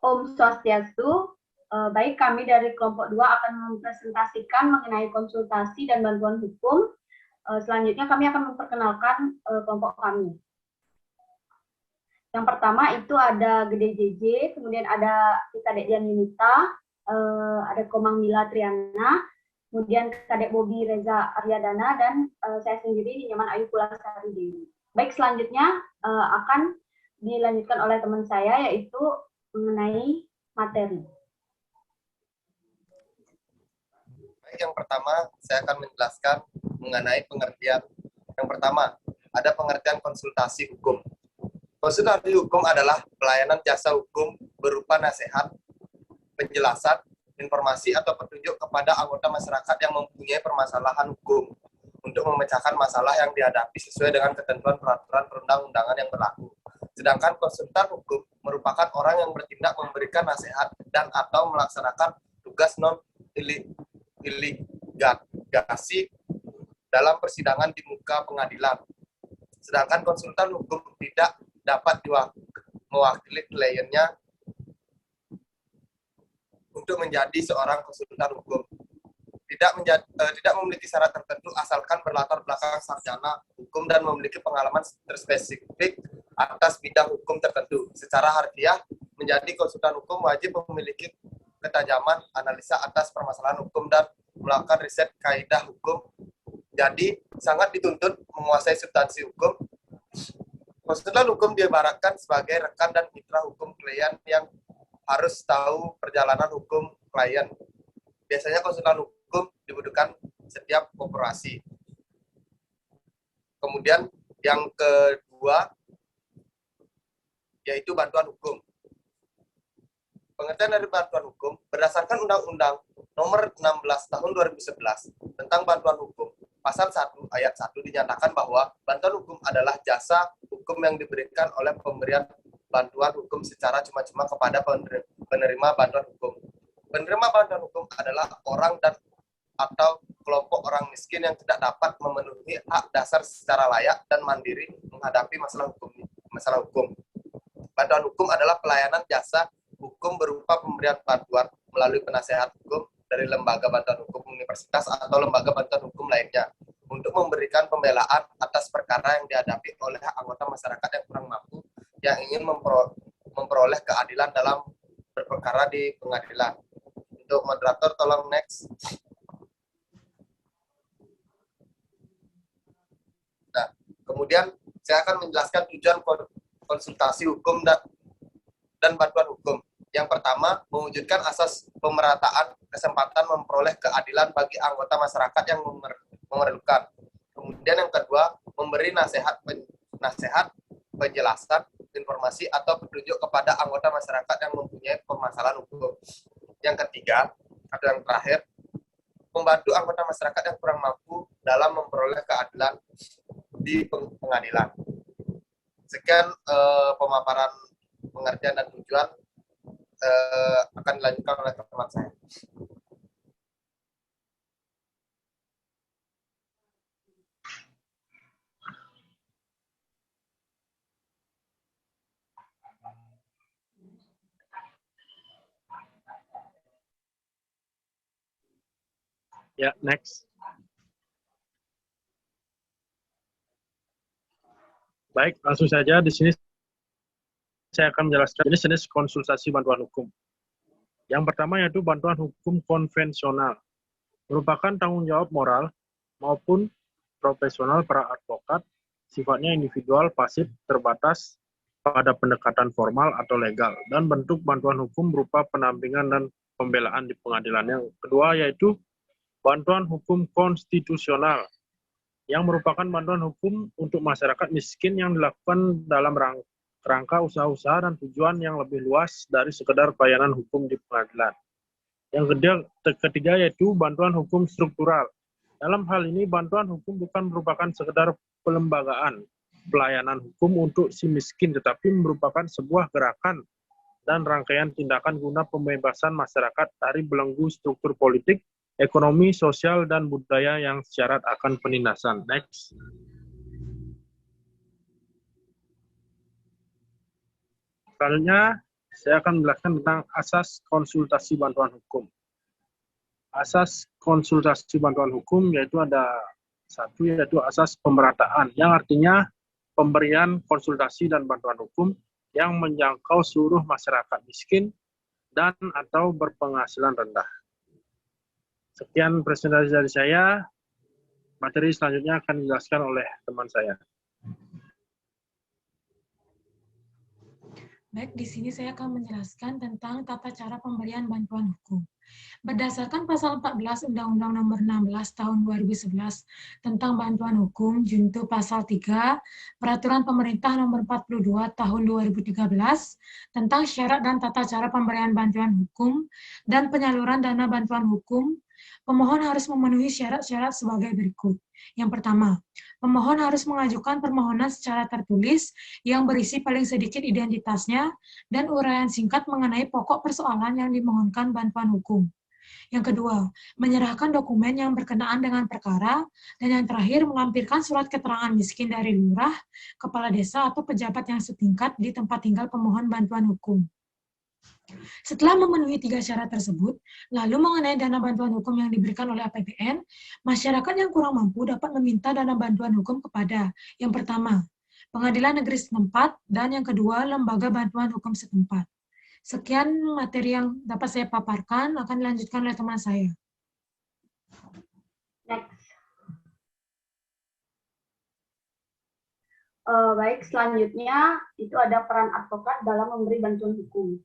Om Swastiastu. Baik, kami dari kelompok 2 akan mempresentasikan mengenai konsultasi dan bantuan hukum. Selanjutnya kami akan memperkenalkan kelompok kami. Yang pertama itu ada Gede JJ, kemudian ada Kadek Dian Yunita, ada Komang Mila Triana, kemudian Kadek Bobi Reza Aryadana, dan saya sendiri Nyaman Ayu Pulasari Dewi. Baik, selanjutnya akan dilanjutkan oleh teman saya, yaitu mengenai materi. Baik, yang pertama saya akan menjelaskan mengenai pengertian. Yang pertama, ada pengertian konsultasi hukum. Konsultasi hukum adalah pelayanan jasa hukum berupa nasihat, penjelasan, informasi atau petunjuk kepada anggota masyarakat yang mempunyai permasalahan hukum untuk memecahkan masalah yang dihadapi sesuai dengan ketentuan peraturan perundang-undangan yang berlaku. Sedangkan konsultan hukum merupakan orang yang bertindak memberikan nasihat dan atau melaksanakan tugas non-litigasi dalam persidangan di muka pengadilan. Sedangkan konsultan hukum tidak dapat mewakili kliennya untuk menjadi seorang konsultan hukum. Tidak memiliki syarat tertentu asalkan berlatar belakang sarjana hukum dan memiliki pengalaman terspesifik atas bidang hukum tertentu. Secara harfiah, menjadi konsultan hukum wajib memiliki ketajaman analisa atas permasalahan hukum dan melakukan riset kaidah hukum. Jadi, sangat dituntut menguasai substansi hukum. Konsultan hukum diibaratkan sebagai rekan dan mitra hukum klien yang harus tahu perjalanan hukum klien. Biasanya konsultan hukum dibutuhkan setiap koperasi. Kemudian yang kedua yaitu bantuan hukum. Pengertian dari bantuan hukum berdasarkan Undang-Undang Nomor 16 Tahun 2011 tentang bantuan hukum. Pasal 1 ayat 1 dinyatakan bahwa bantuan hukum adalah jasa hukum yang diberikan oleh pemberian bantuan hukum secara cuma-cuma kepada penerima bantuan hukum. Penerima bantuan hukum adalah orang dan atau kelompok orang miskin yang tidak dapat memenuhi hak dasar secara layak dan mandiri menghadapi masalah hukum. Bantuan hukum adalah pelayanan jasa hukum berupa pemberian bantuan melalui penasehat hukum dari lembaga bantuan hukum universitas atau lembaga bantuan hukum lainnya untuk memberikan pembelaan atas perkara yang dihadapi oleh anggota masyarakat yang kurang mampu yang ingin memperoleh keadilan dalam berperkara di pengadilan. Untuk moderator tolong next. Nah, kemudian saya akan menjelaskan tujuan konsultasi hukum dan bantuan hukum. Yang pertama, mewujudkan asas pemerataan kesempatan memperoleh keadilan bagi anggota masyarakat yang memerlukan. Kemudian yang kedua, memberi nasihat, penjelasan, informasi atau petunjuk kepada anggota masyarakat yang mempunyai permasalahan hukum. Yang ketiga, atau yang terakhir, membantu anggota masyarakat yang kurang mampu dalam memperoleh keadilan di pengadilan. Sekian pemaparan pengertian dan tujuan akan dilanjutkan oleh teman saya. Ya, next. Baik, langsung saja di sini saya akan menjelaskan jenis-jenis konsultasi bantuan hukum. Yang pertama yaitu bantuan hukum konvensional, merupakan tanggung jawab moral maupun profesional para advokat, sifatnya individual, pasif, terbatas pada pendekatan formal atau legal, dan bentuk bantuan hukum berupa pendampingan dan pembelaan di pengadilan. Yang kedua yaitu bantuan hukum konstitusional, yang merupakan bantuan hukum untuk masyarakat miskin yang dilakukan dalam rangka usaha-usaha dan tujuan yang lebih luas dari sekedar pelayanan hukum di pengadilan. Yang ketiga yaitu bantuan hukum struktural. Dalam hal ini, bantuan hukum bukan merupakan sekedar pelembagaan pelayanan hukum untuk si miskin, tetapi merupakan sebuah gerakan dan rangkaian tindakan guna pembebasan masyarakat dari belenggu struktur politik, ekonomi, sosial, dan budaya yang syarat akan penindasan. Next. Selanjutnya, Saya akan menjelaskan tentang asas konsultasi bantuan hukum. Asas konsultasi bantuan hukum yaitu ada satu, yaitu asas pemerataan, yang artinya pemberian konsultasi dan bantuan hukum yang menjangkau seluruh masyarakat miskin dan atau berpenghasilan rendah. Sekian presentasi dari saya. Materi selanjutnya akan dijelaskan oleh teman saya. Baik, di sini saya akan menjelaskan tentang tata cara pemberian bantuan hukum. Berdasarkan pasal 14 Undang-Undang Nomor 16 Tahun 2011 tentang bantuan hukum, junto pasal 3 Peraturan Pemerintah Nomor 42 Tahun 2013 tentang syarat dan tata cara pemberian bantuan hukum dan penyaluran dana bantuan hukum, pemohon harus memenuhi syarat-syarat sebagai berikut. Yang pertama, pemohon harus mengajukan permohonan secara tertulis yang berisi paling sedikit identitasnya dan uraian singkat mengenai pokok persoalan yang dimohonkan bantuan hukum. Yang kedua, menyerahkan dokumen yang berkenaan dengan perkara. Dan yang terakhir, melampirkan surat keterangan miskin dari lurah, kepala desa, atau pejabat yang setingkat di tempat tinggal pemohon bantuan hukum. Setelah memenuhi 3 syarat tersebut, lalu mengenai dana bantuan hukum yang diberikan oleh APBN, masyarakat yang kurang mampu dapat meminta dana bantuan hukum kepada yang pertama, pengadilan negeri setempat, dan yang kedua, lembaga bantuan hukum setempat. Sekian materi yang dapat saya paparkan, akan dilanjutkan oleh teman saya. Next. Baik, selanjutnya itu ada peran advokat dalam memberi bantuan hukum.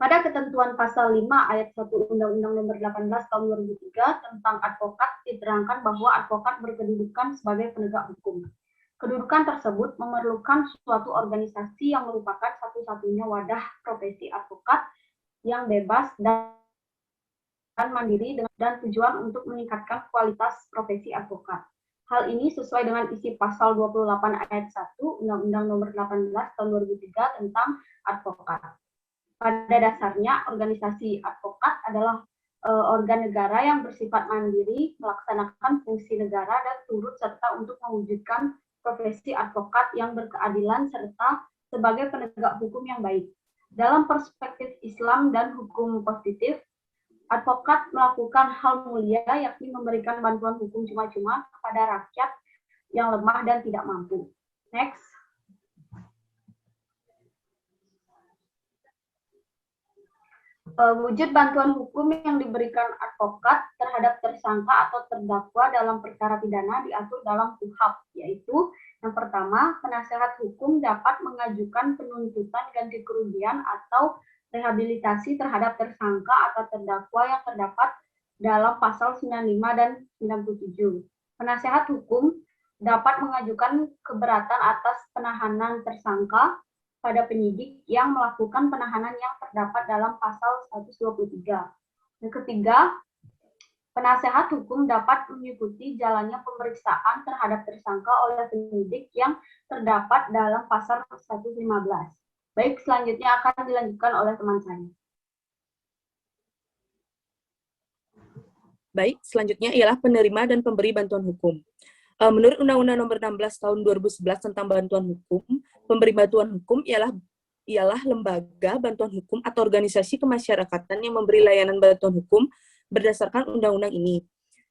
Pada ketentuan pasal 5 ayat 1 Undang-Undang Nomor 18 Tahun 2003 tentang advokat diterangkan bahwa advokat berkedudukan sebagai penegak hukum. Kedudukan tersebut memerlukan suatu organisasi yang merupakan satu-satunya wadah profesi advokat yang bebas dan mandiri dan tujuan untuk meningkatkan kualitas profesi advokat. Hal ini sesuai dengan isi pasal 28 ayat 1 Undang-Undang Nomor 18 Tahun 2003 tentang advokat. Pada dasarnya, organisasi advokat adalah organ negara yang bersifat mandiri, melaksanakan fungsi negara, dan turut serta untuk mewujudkan profesi advokat yang berkeadilan serta sebagai penegak hukum yang baik. Dalam perspektif Islam dan hukum positif, advokat melakukan hal mulia, yakni memberikan bantuan hukum cuma-cuma kepada rakyat yang lemah dan tidak mampu. Next. Wujud bantuan hukum yang diberikan advokat terhadap tersangka atau terdakwa dalam perkara pidana diatur dalam KUHP, yaitu yang pertama, penasehat hukum dapat mengajukan penuntutan ganti kerugian atau rehabilitasi terhadap tersangka atau terdakwa yang terdapat dalam pasal 95 dan 97. Penasehat hukum dapat mengajukan keberatan atas penahanan tersangka pada penyidik yang melakukan penahanan yang terdapat dalam pasal 123. Yang ketiga, penasehat hukum dapat mengikuti jalannya pemeriksaan terhadap tersangka oleh penyidik yang terdapat dalam pasal 115. Baik, selanjutnya akan dilanjutkan oleh teman saya. Baik, selanjutnya ialah penerima dan pemberi bantuan hukum. Menurut Undang-Undang Nomor 16 Tahun 2011 tentang bantuan hukum, pemberi bantuan hukum ialah lembaga bantuan hukum atau organisasi kemasyarakatan yang memberi layanan bantuan hukum berdasarkan undang-undang ini.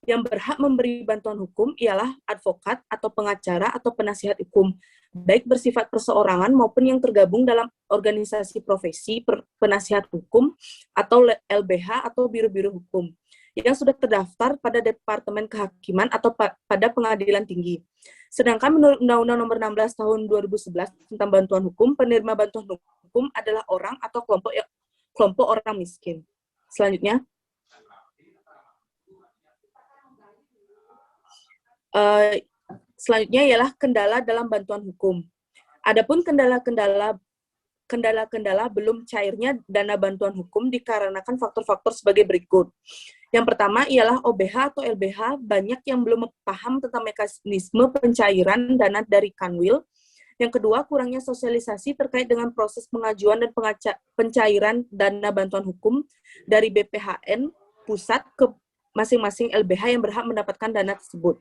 Yang berhak memberi bantuan hukum ialah advokat atau pengacara atau penasihat hukum, baik bersifat perseorangan maupun yang tergabung dalam organisasi profesi penasihat hukum atau LBH atau biru-biru hukum yang sudah terdaftar pada Departemen Kehakiman atau pada Pengadilan Tinggi. Sedangkan menurut Undang-Undang Nomor 16 Tahun 2011 tentang bantuan hukum, penerima bantuan hukum adalah orang atau kelompok orang miskin. Selanjutnya, ialah kendala dalam bantuan hukum. Adapun kendala-kendala belum cairnya dana bantuan hukum dikarenakan faktor-faktor sebagai berikut. Yang pertama ialah OBH atau LBH banyak yang belum paham tentang mekanisme pencairan dana dari Kanwil. Yang kedua, kurangnya sosialisasi terkait dengan proses pengajuan dan pencairan dana bantuan hukum dari BPHN pusat ke masing-masing LBH yang berhak mendapatkan dana tersebut.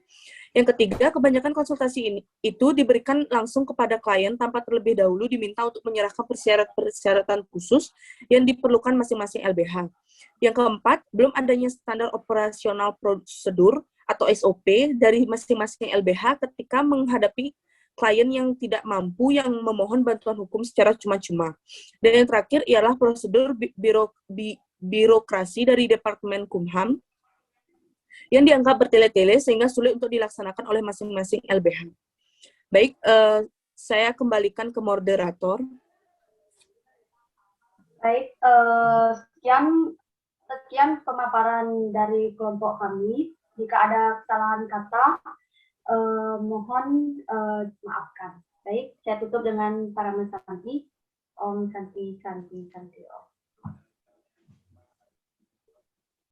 Yang ketiga, kebanyakan konsultasi ini itu diberikan langsung kepada klien tanpa terlebih dahulu diminta untuk menyerahkan persyaratan khusus yang diperlukan masing-masing LBH. Yang keempat, belum adanya standar operasional prosedur atau SOP dari masing-masing LBH ketika menghadapi klien yang tidak mampu yang memohon bantuan hukum secara cuma-cuma. Dan yang terakhir ialah prosedur birokrasi dari Departemen Kumham yang dianggap bertele-tele sehingga sulit untuk dilaksanakan oleh masing-masing LBH. Baik, saya kembalikan ke moderator. Baik, sekian pemaparan dari kelompok kami. Jika ada kesalahan kata, mohon maafkan. Baik, saya tutup dengan para Santi. Om Santi Santi Santi Om.